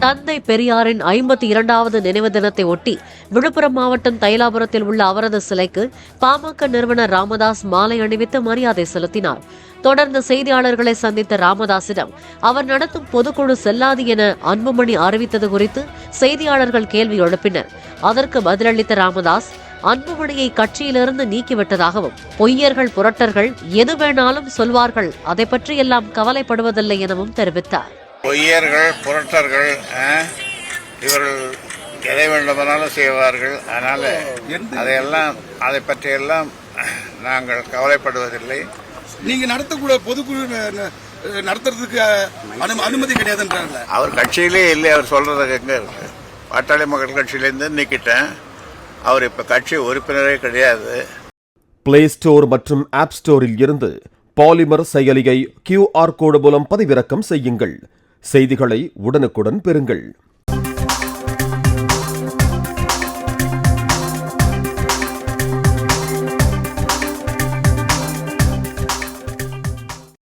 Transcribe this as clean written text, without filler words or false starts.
தந்தை பெரியாரின் 52வது நினைவு தினத்தை ஒட்டி விழுப்புரம் மாவட்டம் தைலாபுரத்தில் உள்ள அவரது சிலைக்கு பாமக நிறுவனர் ராமதாஸ் மாலை அணிவித்து மரியாதை செலுத்தினார். தொடர்ந்து செய்தியாளர்களை சந்தித்த ராமதாசிடம் அவர் நடத்தும் பொதுக்குழு செல்லாது என அன்புமணி அறிவித்தது குறித்து செய்தியாளர்கள் கேள்வி எழுப்பினர். அதற்கு பதிலளித்த ராமதாஸ், அன்புமணியை கட்சியிலிருந்து நீக்கிவிட்டதாகவும் பொய்யர்கள் புரட்டர்கள் எது வேணாலும் சொல்வார்கள், அதை பற்றி எல்லாம் கவலைப்படுவதில்லை எனவும் தெரிவித்தார். பொய்யர்கள் புரட்டர்கள் இவர்கள் எதை வேண்டுமானாலும் செய்வார்கள். அதனால அதை பற்றியெல்லாம் நாங்கள் கவலைப்படுவதில்லை. நீங்க நடத்தக்கூட பொதுக்குழு நடத்துறதுக்கு அனுமதி கிடையாதுன்றாங்க. அவர் கட்சியிலே இல்லை. அவர் சொல்றது எங்க இருக்கு? பாட்டாளி மக்கள் கட்சியிலேருந்து நீக்கிட்டேன். அவர் இப்ப கட்சி உறுப்பினரே கிடையாது. பிளே ஸ்டோர் மற்றும் ஆப் ஸ்டோரில் இருந்து பாலிமர் செயலியை QR கோடு மூலம் பதிவிறக்கம் செய்யுங்கள். செய்திகளை உடனுக்குடன் பெறுங்கள்.